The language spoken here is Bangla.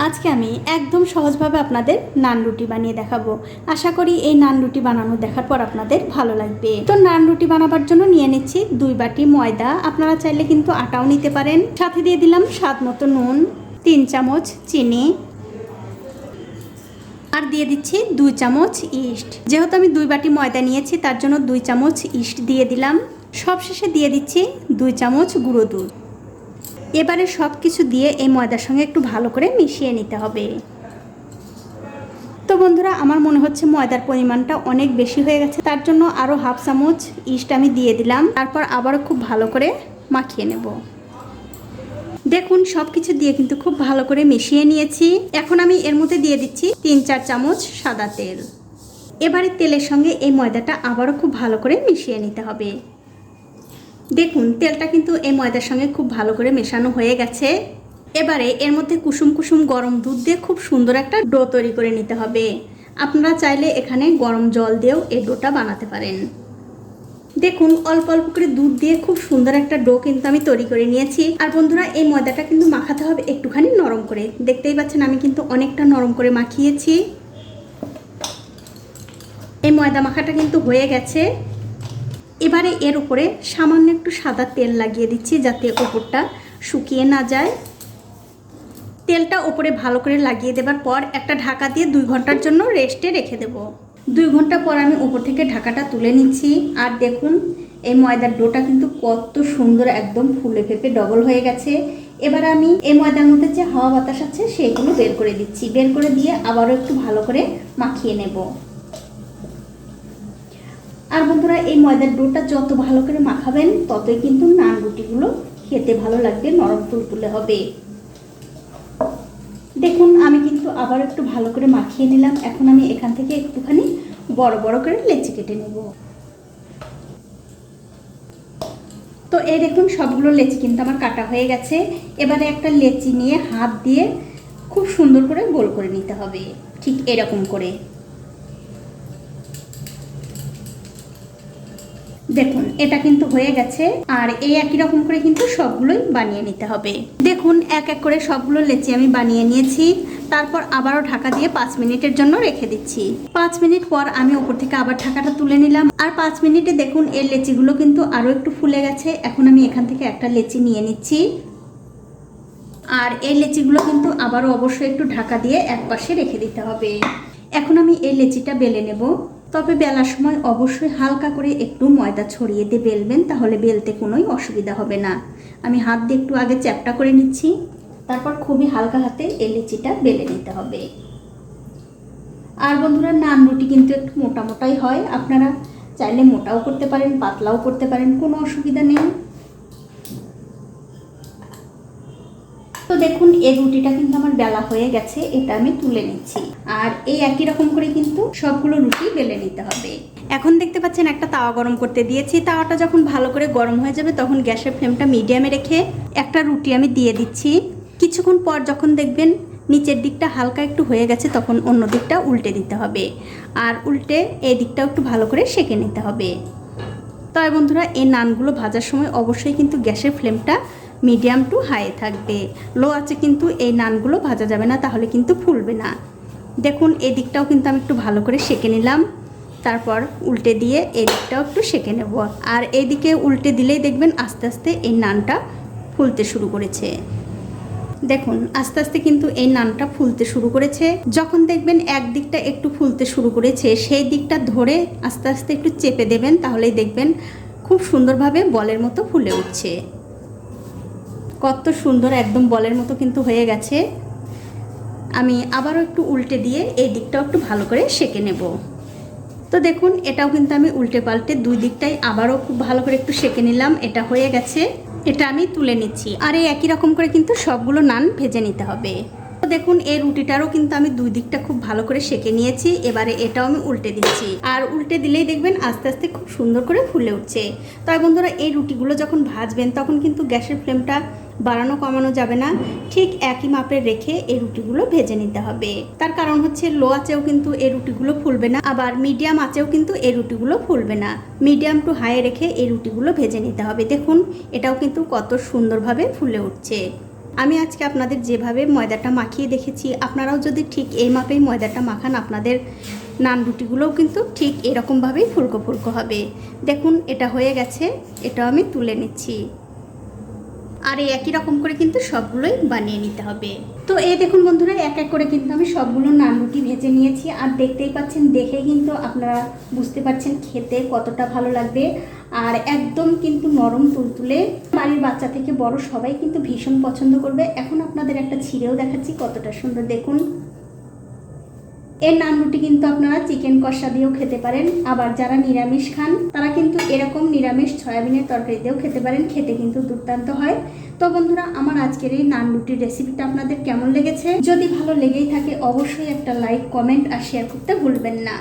আজকে আমি একদম সহজভাবে আপনাদের নান রুটি বানিয়ে দেখাবো। আশা করি এই নান রুটি বানানো দেখার পর আপনাদের ভালো লাগবে। তো নান রুটি বানাবার জন্য নিয়ে নিচ্ছি 2 বাটি ময়দা। আপনারা চাইলে কিন্তু আটাও নিতে পারেন। সাথে দিয়ে দিলাম স্বাদ মতো নুন, 3 চামচ চিনি, আর দিয়ে দিচ্ছি 2 চামচ ইস্ট। যেহেতু আমি 2 বাটি ময়দা নিয়েছি তার জন্য 2 চামচ ইস্ট দিয়ে দিলাম। সবশেষে দিয়ে দিচ্ছি 2 চামচ গুঁড়ো দুধ। এবারে সব কিছু দিয়ে এই ময়দার সঙ্গে একটু ভালো করে মিশিয়ে নিতে হবে। তো বন্ধুরা, আমার মনে হচ্ছে ময়দার পরিমাণটা অনেক বেশি হয়ে গেছে, তার জন্য আরও হাফ চামচ ইস্ট আমি দিয়ে দিলাম। তারপর আবারও খুব ভালো করে মাখিয়ে নেব। দেখুন সব কিছু দিয়ে কিন্তু খুব ভালো করে মিশিয়ে নিয়েছি। এখন আমি এর মধ্যে দিয়ে দিচ্ছি 3-4 চামচ সাদা তেল। এবারে তেলের সঙ্গে এই ময়দাটা আবারও খুব ভালো করে মিশিয়ে নিতে হবে। দেখুন তেলটা কিন্তু এই ময়দার সঙ্গে খুব ভালো করে মেশানো হয়ে গেছে। এবারে এর মধ্যে কুসুম কুসুম গরম দুধ দিয়ে খুব সুন্দর একটা ডো তৈরি করে নিতে হবে। আপনারা চাইলে এখানে গরম জল দিয়েও এই ডোটা বানাতে পারেন। দেখুন অল্প অল্প করে দুধ দিয়ে খুব সুন্দর একটা ডো কিন্তু আমি তৈরি করে নিয়েছি। আর বন্ধুরা, এই ময়দাটা কিন্তু মাখাতে হবে একটুখানি নরম করে। দেখতেই পাচ্ছেন আমি কিন্তু অনেকটা নরম করে মাখিয়েছি। এই ময়দা মাখাটা কিন্তু হয়ে গেছে। এবারে এর উপরে সামান্য একটু সাদা তেল লাগিয়ে দিচ্ছি যাতে উপরটা শুকিয়ে না যায়। তেলটা উপরে ভালো করে লাগিয়ে দেবার পর একটা ঢাকা দিয়ে 2 ঘন্টার জন্য রেস্টে রেখে দেব। 2 ঘন্টা পর আমি উপর থেকে ঢাকাটা তুলে নিচ্ছি। আর দেখুন এই ময়দার ডোটা কিন্তু কত সুন্দর একদম ফুলে ফেপে ডবল হয়ে গেছে। এবার আমি এই ময়দার মধ্যে যে হাওয়া বাতাস আছে সেগুলো বের করে দিচ্ছি। বের করে দিয়ে আবারও একটু ভালো করে মাখিয়ে নেব। আর বন্ধুরা, এই ময়দার ডোটা যত ভালো করে মাখাবেন ততই কিন্তু নান রুটিগুলো খেতে ভালো লাগবে, নরম তুলতুলে হবে। দেখুন আমি কিন্তু আবার একটু ভালো করে মাখিয়ে নিলাম। এখন আমি এখান থেকে একটুখানি বড় বড় করে লেচি কেটে নেব। তো এই দেখুন সবগুলো লেচি কিন্তু আমার কাটা হয়ে গেছে। এবারে একটা লেচি নিয়ে হাত দিয়ে খুব সুন্দর করে গোল করে নিতে হবে, ঠিক এরকম করে। দেখুন এটা কিন্তু হয়ে গেছে। আর এই একই রকম করে কিন্তু সবগুলোই বানিয়ে নিতে হবে। দেখুন এক এক করে সবগুলো লেচি আমি বানিয়ে নিয়েছি। তারপর আবারও ঢাকা দিয়ে 5 মিনিটের জন্য রেখে দিচ্ছি। 5 মিনিট পর আমি উপর থেকে আবার ঢাকাটা তুলে নিলাম। আর 5 মিনিটে দেখুন এই লেচিগুলো কিন্তু আরও একটু ফুলে গেছে। এখন আমি এখান থেকে একটা লেচি নিয়ে নিচ্ছি। আর এই লেচিগুলো কিন্তু আবারও অবশ্যই একটু ঢাকা দিয়ে এক পাশে রেখে দিতে হবে। এখন আমি এই লেচিটা বেলে নেব। তবে বেলার সময় অবশ্যই হালকা করে একটু ময়দা ছড়িয়ে দিয়ে বেলবেন, তাহলে বেলতে কোনোই অসুবিধা হবে না। আমি হাত দিয়ে একটু আগে চ্যাপটা করে নিচ্ছি। তারপর খুবই হালকা হাতে এই লেচিটা বেলে নিতে হবে। আর বন্ধুরা, নান রুটি কিন্তু একটু মোটা মোটাই হয়। আপনারা চাইলে মোটাও করতে পারেন, পাতলাও করতে পারেন, কোনো অসুবিধা নেই। তো দেখুন এই রুটিটা কিন্তু আমার বেলা হয়ে গেছে, এটা আমি তুলে নিচ্ছি। আর এই একই রকম করে কিন্তু সবগুলো রুটি বেলে নিতে হবে। এখন দেখতে পাচ্ছেন একটা তাওয়া গরম করতে দিয়েছি। তাওয়াটা যখন ভালো করে গরম হয়ে যাবে তখন গ্যাসের ফ্লেমটা মিডিয়ামে রেখে একটা রুটি আমি দিয়ে দিচ্ছি। কিছুক্ষণ পর যখন দেখবেন নিচের দিকটা হালকা একটু হয়ে গেছে তখন অন্য দিকটা উল্টে দিতে হবে। আর উল্টে এই দিকটাও একটু ভালো করে সেঁকে নিতে হবে। তবে বন্ধুরা, এই নানগুলো ভাজার সময় অবশ্যই কিন্তু গ্যাসের ফ্লেমটা মিডিয়াম টু হাই থাকবে। লো আছে কিন্তু এই নানগুলো ভাজা যাবে না, তাহলে কিন্তু ফুলবে না। দেখুন এই দিকটাও কিন্তু আমি একটু ভালো করে সেঁকে নিলাম। তারপর উল্টে দিয়ে এই দিকটাও একটু সেঁকে নেব। আর এইদিকে উল্টে দিলেই দেখবেন আস্তে আস্তে এই নানটা ফুলতে শুরু করেছে। দেখুন আস্তে আস্তে কিন্তু এই নানটা ফুলতে শুরু করেছে। যখন দেখবেন এক দিকটা একটু ফুলতে শুরু করেছে সেই দিকটা ধরে আস্তে আস্তে একটু চেপে দেবেন, তাহলেই দেখবেন খুব সুন্দরভাবে বলের মতো ফুলে উঠছে। কত সুন্দর একদম বলের মতো কিন্তু হয়ে গেছে। আমি আবারও একটু উল্টে দিয়ে এই দিকটাও একটু ভালো করে সেঁকে নেব। তো দেখুন এটাও কিন্তু আমি উল্টে পাল্টে 2 দিকটাই আবারও খুব ভালো করে একটু সেঁকে নিলাম। এটা হয়ে গেছে, এটা আমি তুলে নিচ্ছি। আর এই একই রকম করে কিন্তু সবগুলো নান ভেজে নিতে হবে। তো দেখুন এই রুটিটারও কিন্তু আমি 2 দিকটা খুব ভালো করে সেঁকে নিয়েছি। এবারে এটাও আমি উল্টে দিচ্ছি। আর উল্টে দিলেই দেখবেন আস্তে আস্তে খুব সুন্দর করে ফুলে উঠছে। তবে বন্ধুরা, এই রুটিগুলো যখন ভাজবেন তখন কিন্তু গ্যাসের ফ্লেমটা বাড়ানো কমানো যাবে না, ঠিক একই মাপের রেখে এই রুটিগুলো ভেজে নিতে হবে। তার কারণ হচ্ছে লো আঁচেও কিন্তু এই রুটিগুলো ফুলবে না, আবার মিডিয়াম আঁচেও কিন্তু এই রুটিগুলো ফুলবে না। মিডিয়াম টু হাই রেখে এই রুটিগুলো ভেজে নিতে হবে। দেখুন এটাও কিন্তু কত সুন্দরভাবে ফুলে উঠছে। আমি আজকে আপনাদের যেভাবে ময়দাটা মাখিয়ে দেখেছি, আপনারাও যদি ঠিক এই মাপেই ময়দাটা মাখান, আপনাদের নান রুটিগুলোও কিন্তু ঠিক এরকমভাবেই ফুলকো ফুলকো হবে। দেখুন এটা হয়ে গেছে, এটাও আমি তুলে নিচ্ছি। আর এই একই রকম করে কিন্তু সবগুলোই বানিয়ে নিতে হবে। তো এই দেখুন বন্ধুরা, এক এক করে কিন্তু আমি সবগুলো নান রুটি ভেজে নিয়েছি। আর দেখতেই পাচ্ছেন, দেখে কিন্তু আপনারা বুঝতে পারছেন খেতে কতটা ভালো লাগবে। আর একদম কিন্তু নরম তুলতুলে, বাড়ির বাচ্চা থেকে বড় সবাই কিন্তু ভীষণ পছন্দ করবে। এখন আপনাদের একটা ছিঁড়েও দেখাচ্ছি কতটা সুন্দর, দেখুন। এর নান রুটি কিন্তু আপনারা চিকেন কষা দিয়েও খেতে পারেন, আবার যারা নিরামিষ খান তারা কিন্তু এরকম নিরামিষ সয়াবিনের তরকারি দিয়েও খেতে পারেন, খেতে কিন্তু দুর্দান্ত হয়। তো বন্ধুরা, আমার আজকের এই নান রুটির রেসিপিটা আপনাদের কেমন লেগেছে? যদি ভালো লেগেই থাকে অবশ্যই একটা লাইক, কমেন্ট আর শেয়ার করতে ভুলবেন না।